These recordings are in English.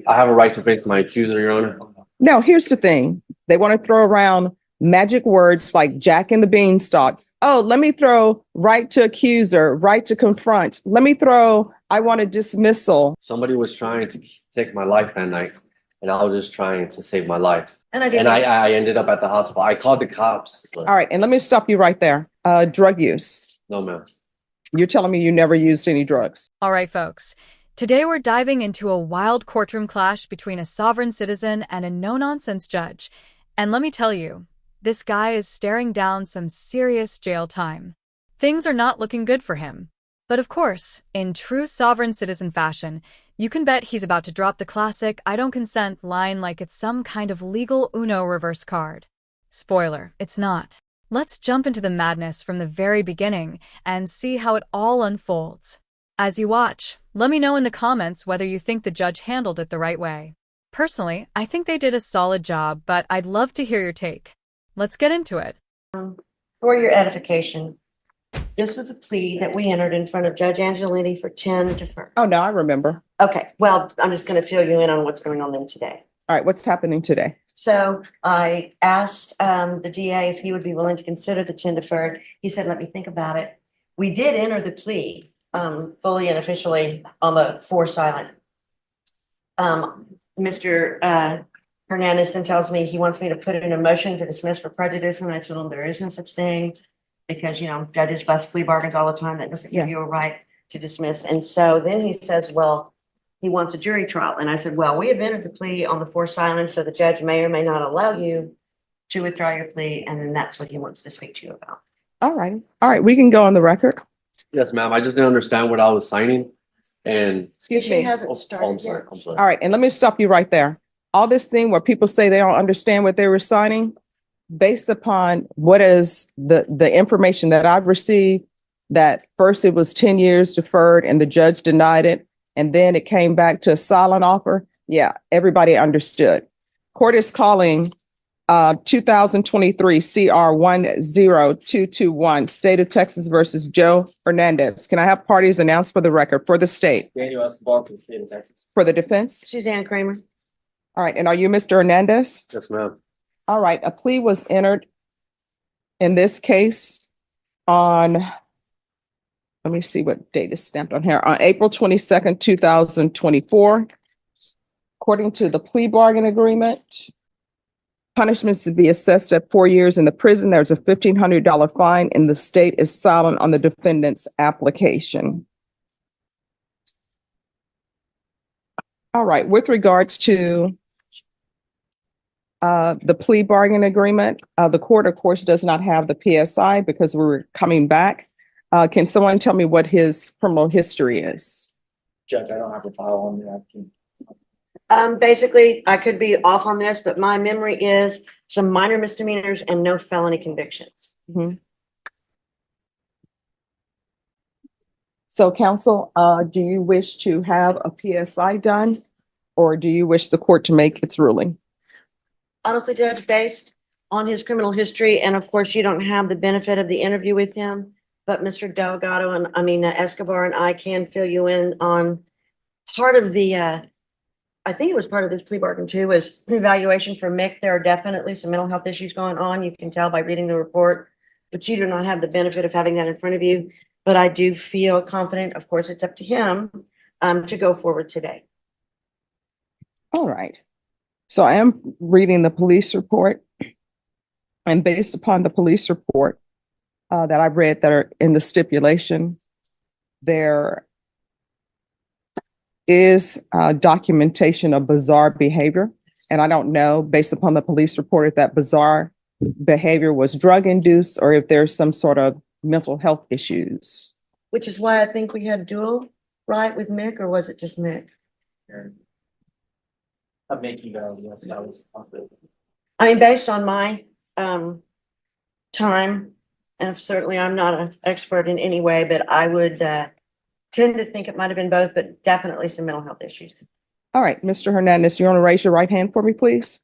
I have a right to face my accuser, Your Honor. No, here's the thing. They want to throw around magic words like Jack and the Beanstalk. Oh, let me throw right to accuser, right to confront. Let me throw, I want a dismissal. Somebody was trying to take my life that night, and I was just trying to save my life. And I did. And I ended up at the hospital. I called the cops. All right, and let me stop you right there. Drug use. No, ma'am. You're telling me you never used any drugs. All right, folks. Today we're diving into a wild courtroom clash between a sovereign citizen and a no-nonsense judge. And let me tell you, this guy is staring down some serious jail time. Things are not looking good for him. But of course, in true sovereign citizen fashion, you can bet he's about to drop the classic "I don't consent" line like it's some kind of legal Uno reverse card. Spoiler, it's not. Let's jump into the madness from the very beginning and see how it all unfolds. As you watch, let me know in the comments whether you think the judge handled it the right way. Personally, I think they did a solid job, but I'd love to hear your take. Let's get into it. For your edification, this was a plea that we entered in front of Judge Angelini for 10 deferred. Oh, no, I remember. Okay, well, I'm just going to fill you in on what's going on there today. All right, what's happening today? So I asked the DA if he would be willing to consider the 10 deferred. He said, let me think about it. We did enter the plea fully and officially on the 4 silent. Mr. Hernandez then tells me he wants me to put it in a motion to dismiss for prejudice, and I told him there is no such thing because, you know, judges bust plea bargains all the time. That doesn't give you a right to dismiss. And so then he says, well, he wants a jury trial. And I said, well, we have entered the plea on the 4 silent, so the judge may or may not allow you to withdraw your plea, and then that's what he wants to speak to you about. All right. All right, we can go on the record. Yes, ma'am. I just didn't understand what I was signing. And Excuse She me. hasn't I'm started sorry. yet. I'm sorry. All right, and let me stop you right there. All this thing where people say they don't understand what they were signing, based upon what is the information that I've received, that first it was 10 years deferred and the judge denied it, and then it came back to a silent offer. Yeah, everybody understood. Court is calling 2023 CR 10221, State of Texas versus Joe Hernandez. Can I have parties announced for the record for the state? Daniel Escobar for the state of Texas. For the defense? Suzanne Kramer. All right, and are you Mr. Hernandez? Yes, ma'am. All right, a plea was entered in this case on, let me see what date is stamped on here, on April 22nd, 2024. According to the plea bargain agreement, punishments to be assessed at 4 years in the prison. There's a $1,500 fine, and the state is silent on the defendant's application. All right, with regards to the plea bargain agreement, the court, of course, does not have the PSI because we're coming back. Can someone tell me what his criminal history is? Judge, I don't have a file on that. Basically, I could be off on this, but my memory is some minor misdemeanors and no felony convictions. Mhm. So counsel, do you wish to have a PSI done, or do you wish the court to make its ruling? Honestly, Judge, based on his criminal history, and of course, you don't have the benefit of the interview with him, but Mr. Delgado and Escobar and I can fill you in on part of the, I think it was part of this plea bargain too, was evaluation for Mick. There are definitely some mental health issues going on. You can tell by reading the report, but you do not have the benefit of having that in front of you. But I do feel confident, of course, it's up to him to go forward today. All right. So I am reading the police report, and based upon the police report that I've read that are in the stipulation, there is documentation of bizarre behavior. And I don't know, based upon the police report, if that bizarre behavior was drug induced or if there's some sort of mental health issues. Which is why I think we had dual, right, with Mick, or was it just Mick? I'm making that, yes, that was. I mean, based on my time, and certainly I'm not an expert in any way, but I would tend to think it might have been both, but definitely some mental health issues. All right, Mr. Hernandez, you want to raise your right hand for me, please?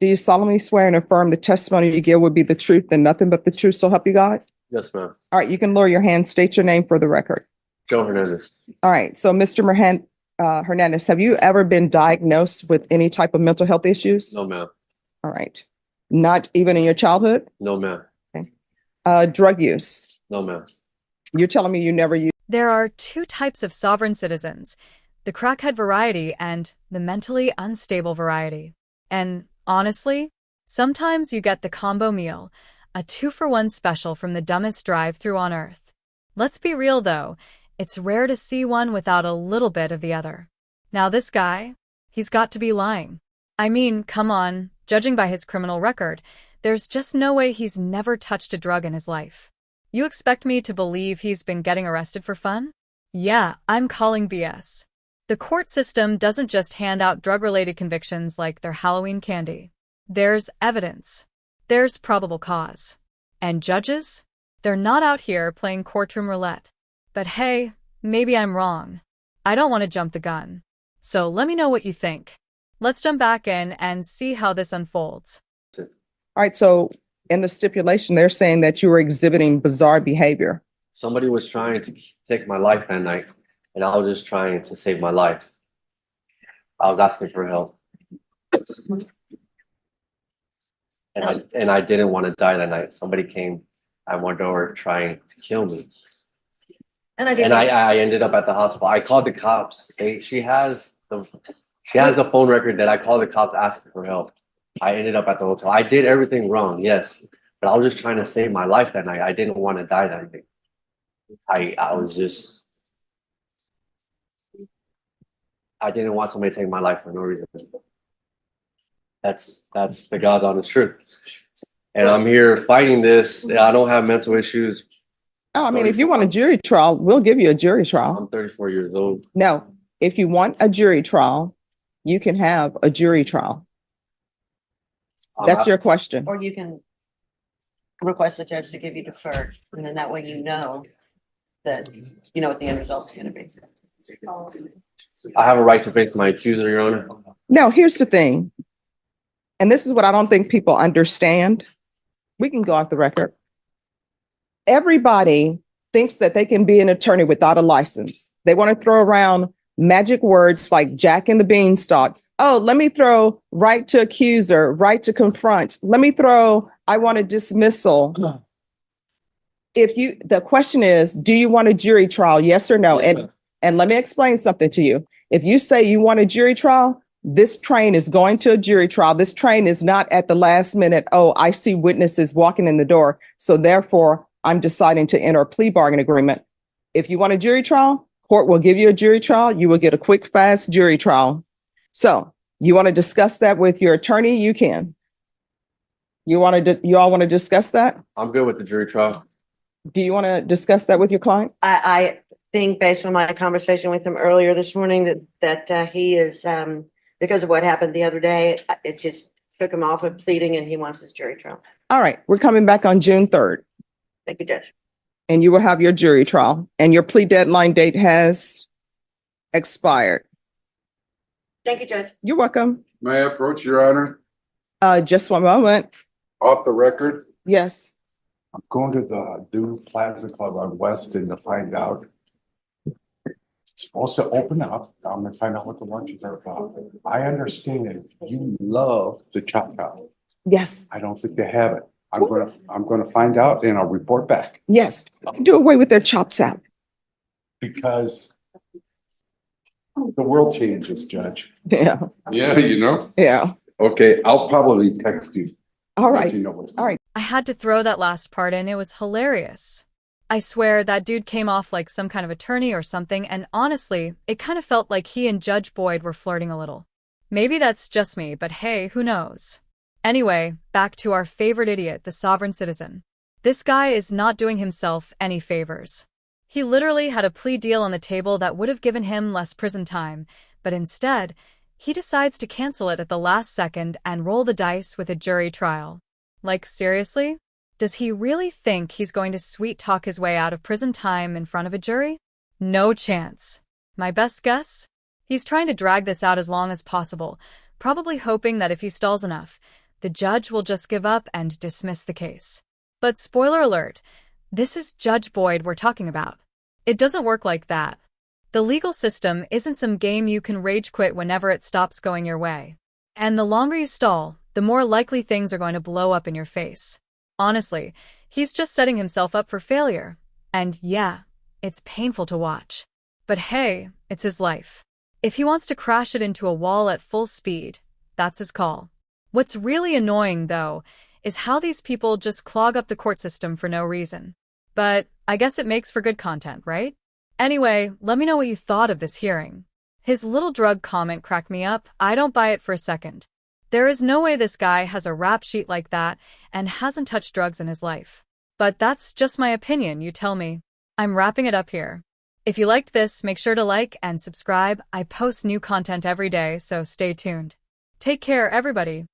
Do you solemnly swear and affirm the testimony you give will be the truth and nothing but the truth, so help you God? Yes, ma'am. All right, you can lower your hand, state your name for the record. Joe Hernandez. All right, so Mr. Hernandez, have you ever been diagnosed with any type of mental health issues? No, ma'am. All right. Not even in your childhood? No, ma'am. Drug use. No, ma'am. You're telling me you never used. There are two types of sovereign citizens, the crackhead variety and the mentally unstable variety. And honestly, sometimes you get the combo meal, a 2-for-1 special from the dumbest drive-thru on earth. Let's be real though, it's rare to see one without a little bit of the other. Now this guy, he's got to be lying. I mean, come on, judging by his criminal record, there's just no way he's never touched a drug in his life. You expect me to believe he's been getting arrested for fun? Yeah, I'm calling BS. The court system doesn't just hand out drug-related convictions like they're Halloween candy. There's evidence. There's probable cause. And judges? They're not out here playing courtroom roulette. But hey, maybe I'm wrong. I don't want to jump the gun. So let me know what you think. Let's jump back in and see how this unfolds. All right. So in the stipulation, they're saying that you were exhibiting bizarre behavior. Somebody was trying to take my life that night, and I was just trying to save my life. I was asking for help. And I didn't want to die that night. Somebody came at my door trying to kill me. And I ended up at the hospital. I called the cops. She has the phone record that I called the cops asking for help. I ended up at the hotel. I did everything wrong, yes, but I was just trying to save my life that night. I didn't want to die that night. I didn't want somebody to take my life for no reason. That's the God's honest truth. And I'm here fighting this. I don't have mental issues. Oh, I mean, if you want a jury trial, we'll give you a jury trial. I'm 34 years old. No, if you want a jury trial, you can have a jury trial. That's your question. Or you can request the judge to give you deferred, and then that way you know that you know what the end result's gonna be. I have a right to face my accuser, Your Honor. No, here's the thing. And this is what I don't think people understand. We can go off the record. Everybody thinks that they can be an attorney without a license. They want to throw around magic words like Jack and the Beanstalk. Oh, let me throw right to accuser, right to confront. Let me throw, I want a dismissal. The question is, do you want a jury trial? Yes or no? And let me explain something to you. If you say you want a jury trial, this train is going to a jury trial. This train is not at the last minute. Oh, I see witnesses walking in the door, so therefore I'm deciding to enter a plea bargain agreement. If you want a jury trial, court will give you a jury trial. You will get a quick, fast jury trial. So you want to discuss that with your attorney? You can. You all want to discuss that? I'm good with the jury trial. Do you want to discuss that with your client? I think based on my conversation with him earlier this morning that he is, because of what happened the other day, it just took him off of pleading and he wants his jury trial. All right. We're coming back on June 3rd. Thank you, Judge. And you will have your jury trial, and your plea deadline date has expired. Thank you, Judge. You're welcome. May I approach, Your Honor? Just one moment. Off the record? Yes. I'm going to the Dune Plaza Club on Weston to find out. It's supposed to open up. I'm gonna find out what the lunches are about. I understand you love the chop chop. Yes. I don't think they have it. I'm gonna find out and I'll report back Yes. Do away with their chop salad. because the world changes, Judge. Yeah. Yeah, you know? Yeah. Okay, I'll probably text you. All let right. you know what's All right. I had to throw that last part in. It was hilarious. I swear that dude came off like some kind of attorney or something, and honestly, it kind of felt like he and Judge Boyd were flirting a little. Maybe that's just me, but hey, who knows? Anyway, back to our favorite idiot, the sovereign citizen. This guy is not doing himself any favors. He literally had a plea deal on the table that would have given him less prison time, but instead, he decides to cancel it at the last second and roll the dice with a jury trial. Like, seriously? Does he really think he's going to sweet talk his way out of prison time in front of a jury? No chance. My best guess? He's trying to drag this out as long as possible, probably hoping that if he stalls enough, the judge will just give up and dismiss the case. But spoiler alert, this is Judge Boyd we're talking about. It doesn't work like that. The legal system isn't some game you can rage quit whenever it stops going your way. And the longer you stall, the more likely things are going to blow up in your face. Honestly, he's just setting himself up for failure. And yeah, it's painful to watch. But hey, it's his life. If he wants to crash it into a wall at full speed, that's his call. What's really annoying, though, is how these people just clog up the court system for no reason. But I guess it makes for good content, right? Anyway, let me know what you thought of this hearing. His little drug comment cracked me up. I don't buy it for a second. There is no way this guy has a rap sheet like that and hasn't touched drugs in his life. But that's just my opinion, you tell me. I'm wrapping it up here. If you liked this, make sure to like and subscribe. I post new content every day, so stay tuned. Take care, everybody.